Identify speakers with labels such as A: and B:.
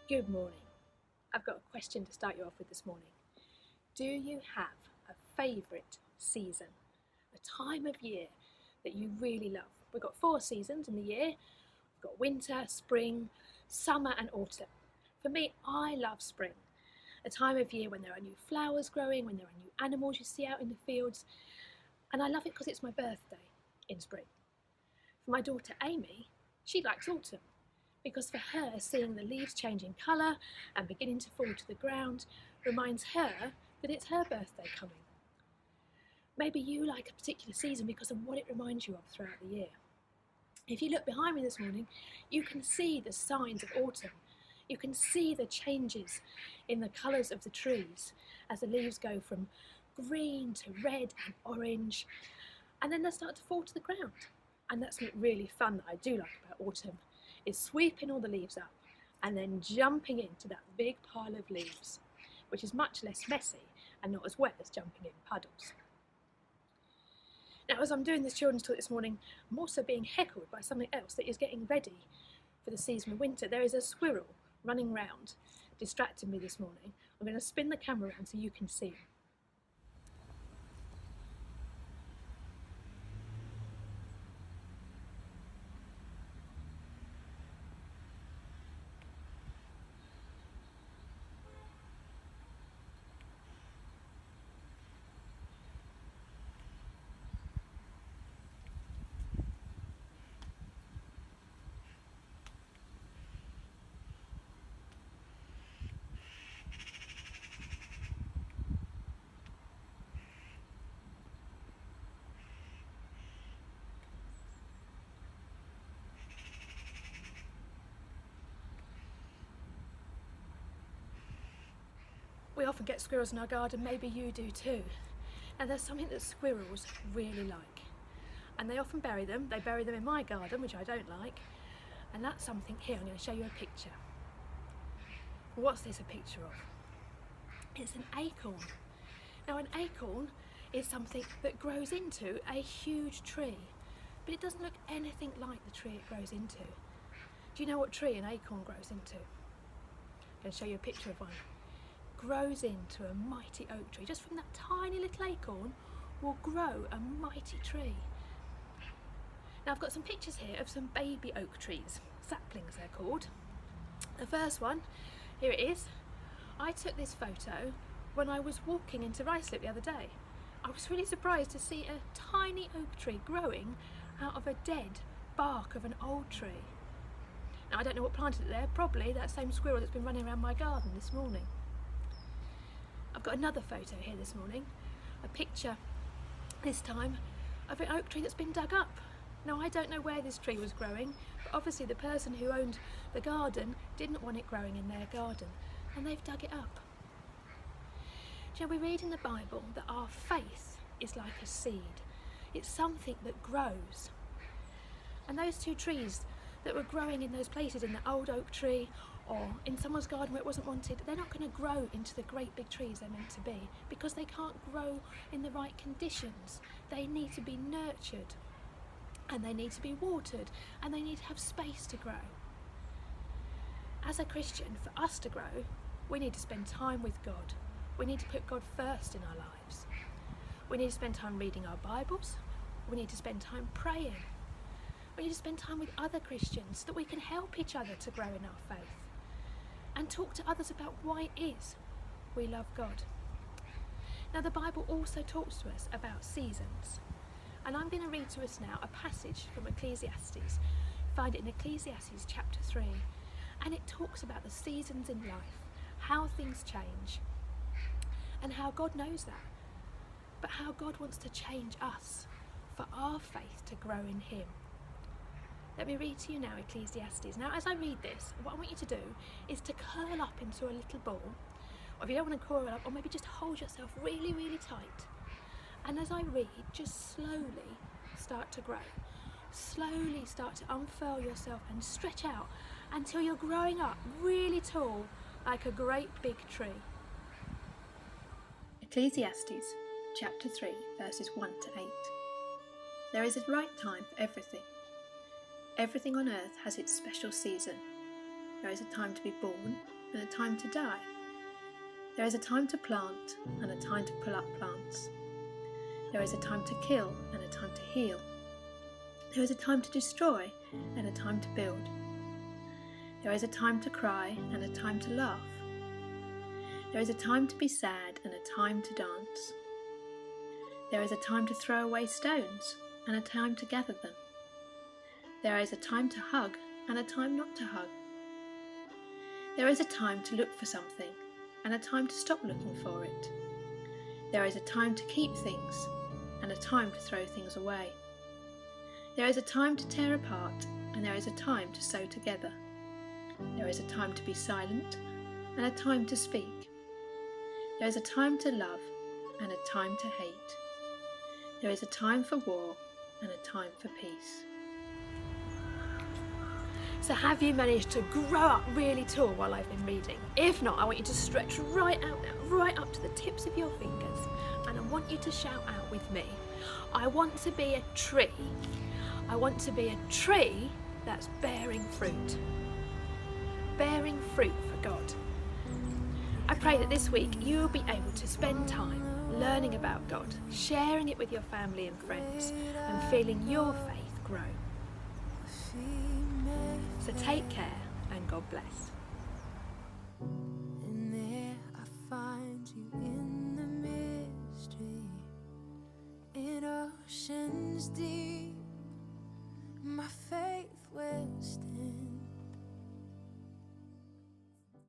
A: Good morning. I've got a question to start you off with this morning. Do you have a favourite season? A time of year that you really love? We've got 4 seasons in the year. We've got winter, spring, summer and autumn. For me, I love spring. A time of year when there are new flowers growing, when there are new animals you see out in the fields. And I love it because it's my birthday in spring. For my daughter Amy, she likes autumn, because for her, seeing the leaves changing colour and beginning to fall to the ground reminds her that it's her birthday coming. Maybe you like a particular season because of what it reminds you of throughout the year. If you look behind me this morning, you can see the signs of autumn. You can see the changes in the colours of the trees as the leaves go from green to red and orange, and then they start to fall to the ground. And that's something really fun that I do like about autumn, is sweeping all the leaves up and then jumping into that big pile of leaves, which is much less messy and not as wet as jumping in puddles. Now, as I'm doing this children's talk this morning, I'm also being heckled by something else that is getting ready for the season of winter. There is a squirrel running round, distracting me this morning. I'm going to spin the camera around so you can see him. We often get squirrels in our garden, maybe you do too. And there's something that squirrels really like. And they often bury them. They bury them in my garden, which I don't like. And that's something, here, I'm going to show you a picture. What's this a picture of? It's an acorn. Now, an acorn is something that grows into a huge tree, but it doesn't look anything like the tree it grows into. Do you know what tree an acorn grows into? I'm going to show you a picture of one. Grows into a mighty oak tree. Just from that tiny little acorn will grow a mighty tree. Now, I've got some pictures here of some baby oak trees, saplings they're called. The first one, here it is. I took this photo when I was walking into Ruislip the other day. I was really surprised to see a tiny oak tree growing out of a dead bark of an old tree. Now, I don't know what planted it there, probably that same squirrel that's been running around my garden this morning. I've got another photo here this morning, a picture this time of an oak tree that's been dug up. Now, I don't know where this tree was growing, but obviously the person who owned the garden didn't want it growing in their garden, and they've dug it up. Do you know, we read in the Bible that our faith is like a seed. It's something that grows. And those 2 trees that were growing in those places, in the old oak tree or in someone's garden where it wasn't wanted, they're not going to grow into the great big trees they're meant to be, because they can't grow in the right conditions. They need to be nurtured, and they need to be watered, and they need to have space to grow. As a Christian, for us to grow, we need to spend time with God. We need to put God first in our lives. We need to spend time reading our Bibles. We need to spend time praying. We need to spend time with other Christians so that we can help each other to grow in our faith, and talk to others about why it is we love God. Now, the Bible also talks to us about seasons, and I'm going to read to us now a passage from Ecclesiastes. Find it in Ecclesiastes chapter 3, and it talks about the seasons in life, how things change, and how God knows that, but how God wants to change us for our faith to grow in Him. Let me read to you now Ecclesiastes. Now, as I read this, what I want you to do is to curl up into a little ball, or if you don't want to curl up, or maybe just hold yourself really, really tight. And as I read, just slowly start to grow. Slowly start to unfurl yourself and stretch out until you're growing up really tall, like a great big tree. Ecclesiastes chapter 3, verses 1 to 8. There is a right time for everything. Everything on earth has its special season. There is a time to be born and a time to die. There is a time to plant and a time to pull up plants. There is a time to kill and a time to heal. There is a time to destroy and a time to build. There is a time to cry and a time to laugh. There is a time to be sad and a time to dance. There is a time to throw away stones and a time to gather them. There is a time to hug and a time not to hug. There is a time to look for something and a time to stop looking for it. There is a time to keep things and a time to throw things away. There is a time to tear apart and there is a time to sew together. There is a time to be silent and a time to speak. There is a time to love and a time to hate. There is a time for war and a time for peace. So have you managed to grow up really tall while I've been reading? If not, I want you to stretch right out now, right up to the tips of your fingers, and I want you to shout out with me. I want to be a tree. I want to be a tree that's bearing fruit. Bearing fruit for God. I pray that this week you will be able to spend time learning about God, sharing it with your family and friends, and feeling your faith grow. So take care and God bless.
B: And there I find you in the mystery, in oceans deep, my faith